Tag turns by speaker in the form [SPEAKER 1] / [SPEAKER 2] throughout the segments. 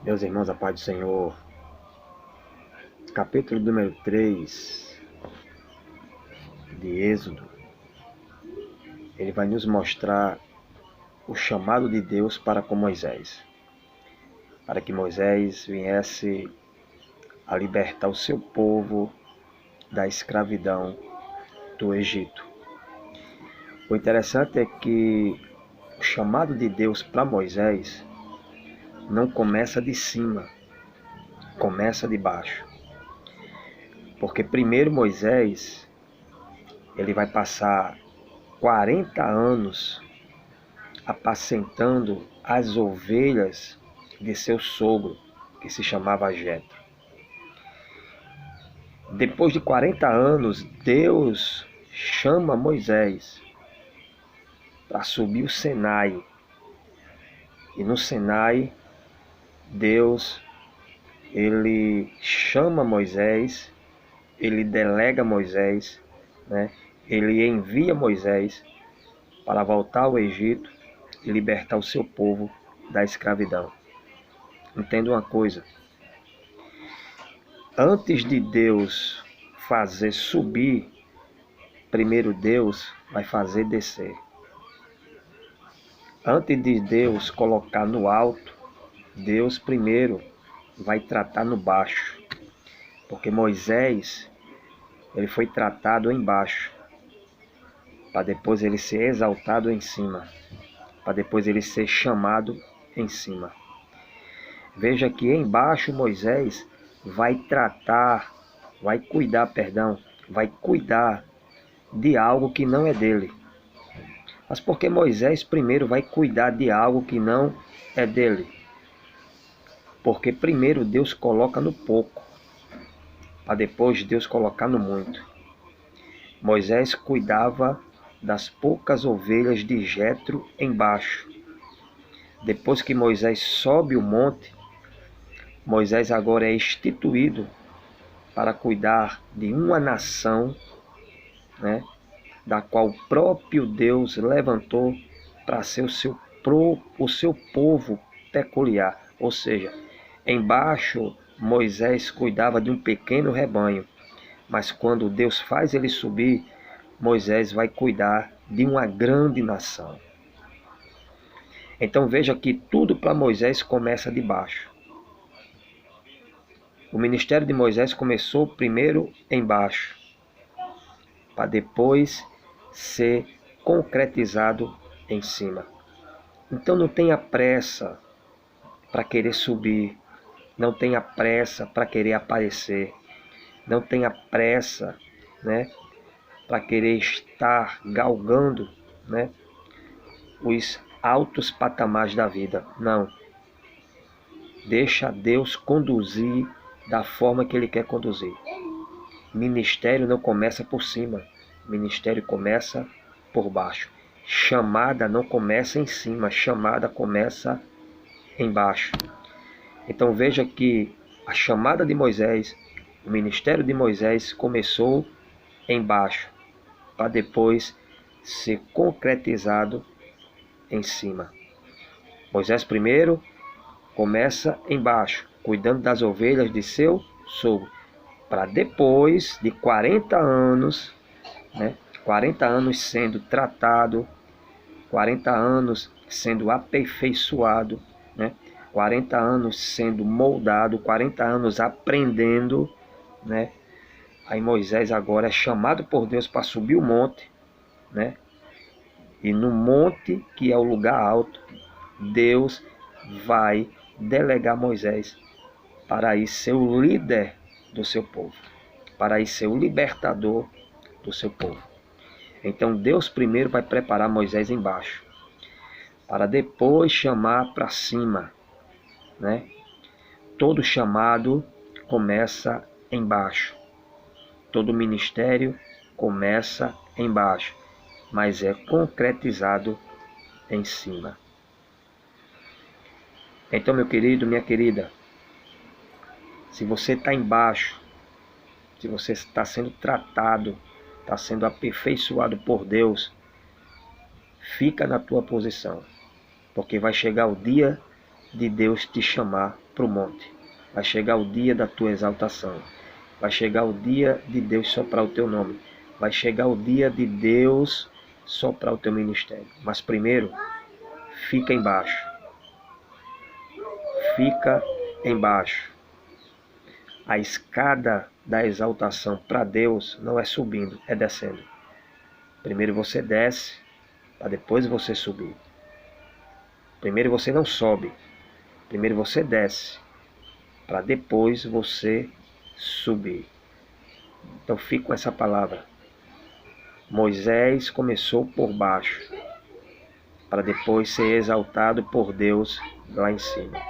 [SPEAKER 1] Meus irmãos, a paz do Senhor, capítulo número 3 de Êxodo, ele vai nos mostrar o chamado de Deus para com Moisés, para que Moisés viesse a libertar o seu povo da escravidão do Egito. O interessante é que o chamado de Deus para Moisés não começa de cima, começa de baixo. Porque primeiro Moisés, ele vai passar 40 anos apacentando as ovelhas de seu sogro, que se chamava Jetro. Depois de 40 anos, Deus chama Moisés para subir o Sinai. E no Sinai, Deus, ele chama Moisés, ele delega Moisés, né? Ele envia Moisés para voltar ao Egito e libertar o seu povo da escravidão. Entenda uma coisa: antes de Deus fazer subir, primeiro Deus vai fazer descer. Antes de Deus colocar no alto, Deus primeiro vai tratar no baixo. Porque Moisés, ele foi tratado embaixo, para depois ele ser exaltado em cima, para depois ele ser chamado em cima. Veja que embaixo Moisés vai cuidar de algo que não é dele. Mas por que Moisés primeiro vai cuidar de algo que não é dele? Porque primeiro Deus coloca no pouco, para depois Deus colocar no muito. Moisés cuidava das poucas ovelhas de Jetro embaixo. Depois que Moisés sobe o monte, Moisés agora é instituído para cuidar de uma nação, né, da qual o próprio Deus levantou para ser o seu povo peculiar. Ou seja, embaixo Moisés cuidava de um pequeno rebanho, mas quando Deus faz ele subir, Moisés vai cuidar de uma grande nação. Então veja que tudo para Moisés começa de baixo. O ministério de Moisés começou primeiro embaixo, para depois ser concretizado em cima. Então não tenha pressa para querer subir, não tenha pressa para querer aparecer, não tenha pressa, né, para querer estar galgando, né, os altos patamares da vida. Não. Deixa Deus conduzir da forma que Ele quer conduzir. Ministério não começa por cima, ministério começa por baixo. Chamada não começa em cima, chamada começa embaixo. Então veja que a chamada de Moisés, o ministério de Moisés começou embaixo, para depois ser concretizado em cima. Moisés primeiro começa embaixo, cuidando das ovelhas de seu sogro, para depois de 40 anos, né, 40 anos sendo tratado, 40 anos sendo aperfeiçoado, né, 40 anos sendo moldado, 40 anos aprendendo, né? Aí Moisés agora é chamado por Deus para subir o monte, né? E no monte, que é o lugar alto, Deus vai delegar Moisés para ir ser o líder do seu povo, para ir ser o libertador do seu povo. Então Deus primeiro vai preparar Moisés embaixo, para depois chamar para cima, né? Todo chamado começa embaixo, todo ministério começa embaixo, mas é concretizado em cima. Então, meu querido, minha querida, se você está embaixo, se você está sendo tratado, está sendo aperfeiçoado por Deus, fica na tua posição, porque vai chegar o dia de Deus te chamar para o monte. Vai chegar o dia da tua exaltação. Vai chegar o dia de Deus soprar o teu nome. Vai chegar o dia de Deus soprar o teu ministério. Mas primeiro, fica embaixo. Fica embaixo. A escada da exaltação para Deus não é subindo, é descendo. Primeiro você desce, para depois você subir. Primeiro você não sobe. Primeiro você desce, para depois você subir. Então fique com essa palavra. Moisés começou por baixo, para depois ser exaltado por Deus lá em cima.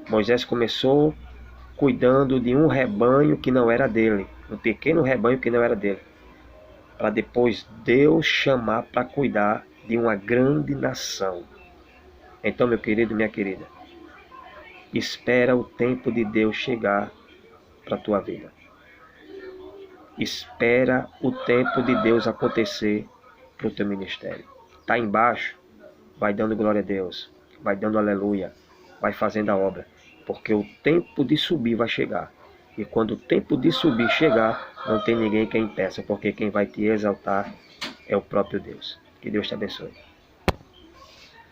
[SPEAKER 1] Moisés começou cuidando de um rebanho que não era dele, um pequeno rebanho que não era dele, para depois Deus chamar para cuidar de uma grande nação. Então, meu querido, minha querida, espera o tempo de Deus chegar para a tua vida. Espera o tempo de Deus acontecer para o teu ministério. Está embaixo, vai dando glória a Deus, vai dando aleluia, vai fazendo a obra, porque o tempo de subir vai chegar. E quando o tempo de subir chegar, não tem ninguém que impeça, porque quem vai te exaltar é o próprio Deus. Que Deus te abençoe.